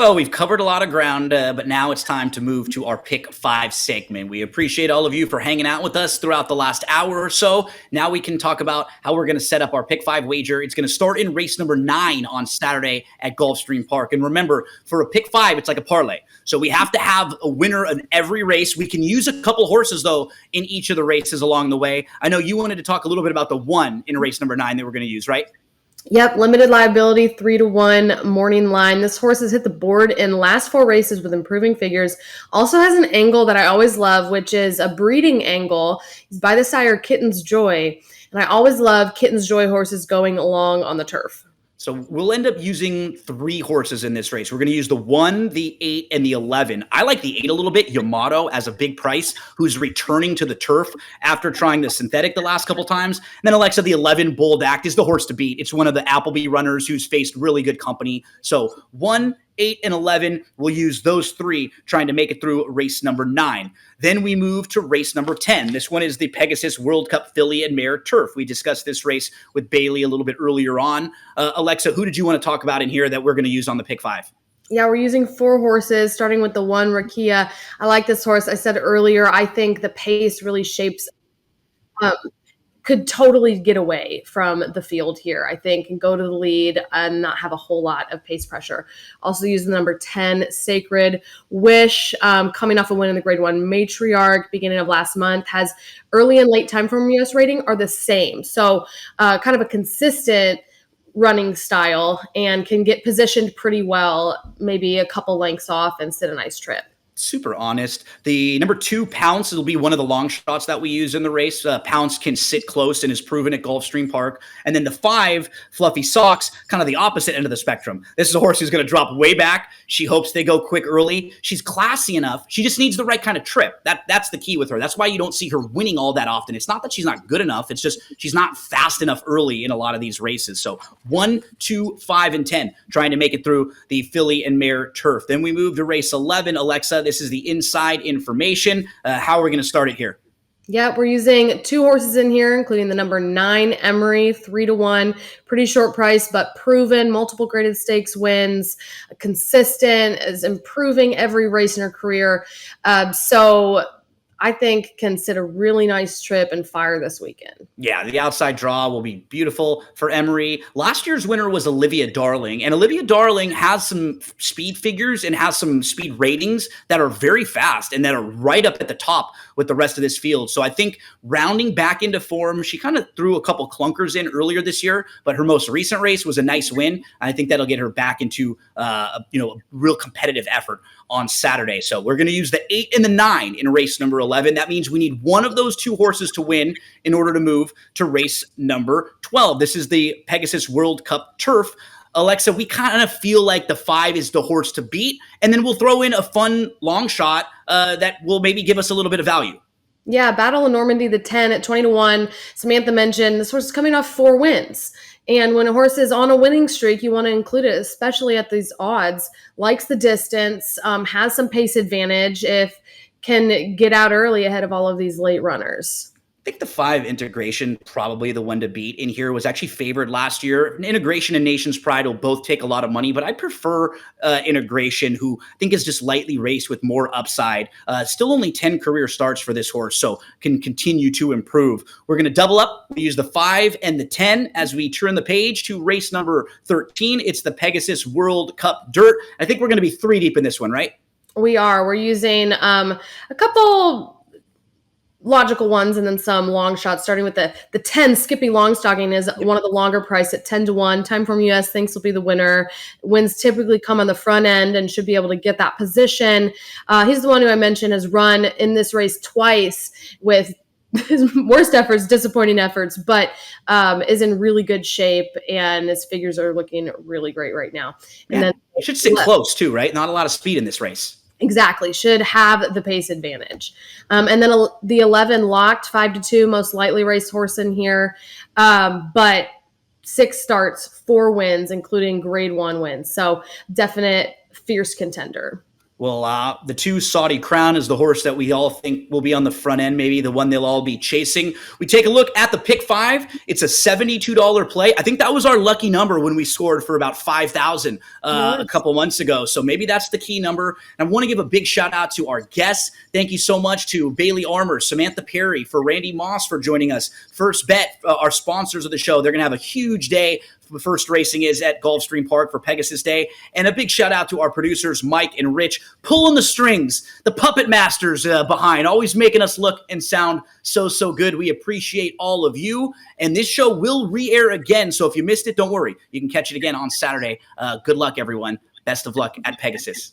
Well, we've covered a lot of ground, but now it's time to move to our Pick 5 segment. We appreciate all of you for hanging out with us throughout the last hour or so. Now we can talk about how we're going to set up our Pick 5 wager. It's going to start in race number 9 on Saturday at Gulfstream Park. And remember, for a Pick 5, it's like a parlay. So we have to have a winner in every race. We can use a couple horses, though, in each of the races along the way. I know you wanted to talk a little bit about the one in race number 9 that we're going to use, right? Yep, limited liability, 3-1 morning line. This horse has hit the board in the last 4 races with improving figures. Also has an angle that I always love, which is a breeding angle. He's by the sire Kitten's Joy, and I always love Kitten's Joy horses going along on the turf. So we'll end up using 3 horses in this race. We're going to use the 1, the 8, and the 11. I like the 8 a little bit, Yamato, as a big price, who's returning to the turf after trying the synthetic the last couple times. And then Alexa, the 11, Bold Act, is the horse to beat. It's one of the Appleby runners who's faced really good company. So 1, 8, and 11, we'll use those 3 trying to make it through race number 9. Then we move to race number 10. This one is the Pegasus World Cup Filly and Mare Turf. We discussed this race with Bailey a little bit earlier on. Alexa, who did you want to talk about in here that we're going to use on the Pick 5? Yeah, we're using 4 horses, starting with the 1, Rakia. I like this horse. I said earlier, I think the pace really shapes could totally get away from the field here, I think, and go to the lead and not have a whole lot of pace pressure. Also using the number 10, Sacred Wish, coming off a win in the Grade 1 Matriarch beginning of last month, has early and late time from US rating are the same. So kind of a consistent running style and can get positioned pretty well, maybe a couple lengths off and sit a nice trip. Super honest. The number 2, Pounce, will be one of the long shots that we use in the race. Pounce can sit close and is proven at Gulfstream Park. And then the 5, Fluffy Socks, kind of the opposite end of the spectrum. This is a horse who's going to drop way back. She hopes they go quick early. She's classy enough. She just needs the right kind of trip. That's the key with her. That's why you don't see her winning all that often. It's not that she's not good enough. It's just she's not fast enough early in a lot of these races. So 1, 2, 5, and 10, trying to make it through the Filly and Mare Turf. Then we move to race 11. Alexa, this is the inside information. How are we going to start it here? Yeah, we're using 2 horses in here, including the number 9, Emery, 3-1. Pretty short price, but proven, multiple graded stakes wins, consistent, is improving every race in her career. So I think can sit a really nice trip and fire this weekend. Yeah, the outside draw will be beautiful for Emery. Last year's winner was Olivia Darling, and Olivia Darling has some speed figures and has some speed ratings that are very fast and that are right up at the top with the rest of this field. So I think rounding back into form, she kind of threw a couple clunkers in earlier this year, but her most recent race was a nice win. I think that'll get her back into a real competitive effort on Saturday. So we're going to use the 8 and the 9 in race number 11. That means we need one of those 2 horses to win in order to move to race number 12. This is the Pegasus World Cup Turf. Alexa, we kind of feel like the 5 is the horse to beat, and then we'll throw in a fun long shot that will maybe give us a little bit of value. Yeah, Battle of Normandy, the 10 at 20-1. Samantha mentioned this horse is coming off 4 wins. And when a horse is on a winning streak, you want to include it, especially at these odds. Likes the distance, has some pace advantage if can get out early ahead of all of these late runners. I think the 5 Integration, probably the one to beat in here, was actually favored last year. Integration and Nation's Pride will both take a lot of money, but I prefer Integration, who I think is just lightly raced with more upside. Still only 10 career starts for this horse, so can continue to improve. We're going to double up. We use the 5 and the 10 as we turn the page to race number 13. It's the Pegasus World Cup Dirt. I think we're going to be 3 deep in this one, right? We are. We're using a couple logical ones and then some long shots, starting with the 10, Skippy Longstocking is one of the longer price at 10-1. Time from US thinks will be the winner. Wins typically come on the front end and should be able to get that position. He's the one who I mentioned has run in this race twice with his worst efforts, disappointing efforts, but is in really good shape, and his figures are looking really great right now. And then you should sit close too, right? Not a lot of speed in this race. Exactly. Should have the pace advantage. And then the 11 Locked, 5-2, most lightly raced horse in here. But 6 starts, 4 wins, including Grade 1 wins. So definite fierce contender. Well, the 2 Saudi Crown is the horse that we all think will be on the front end, maybe the one they'll all be chasing. We take a look at the pick 5. It's a $72 play. I think that was our lucky number when we scored for about 5,000 a couple months ago. So maybe that's the key number. And I want to give a big shout out to our guests. Thank you so much to Bailey Armour, Samantha Perry, for Randy Moss for joining us. First Bet, our sponsors of the show. They're going to have a huge day. The first racing is at Gulfstream Park for Pegasus Day. And a big shout out to our producers, Mike and Rich, pulling the strings, the puppet masters behind, always making us look and sound so good. We appreciate all of you. And this show will re-air again. So if you missed it, don't worry. You can catch it again on Saturday. Good luck, everyone. Best of luck at Pegasus.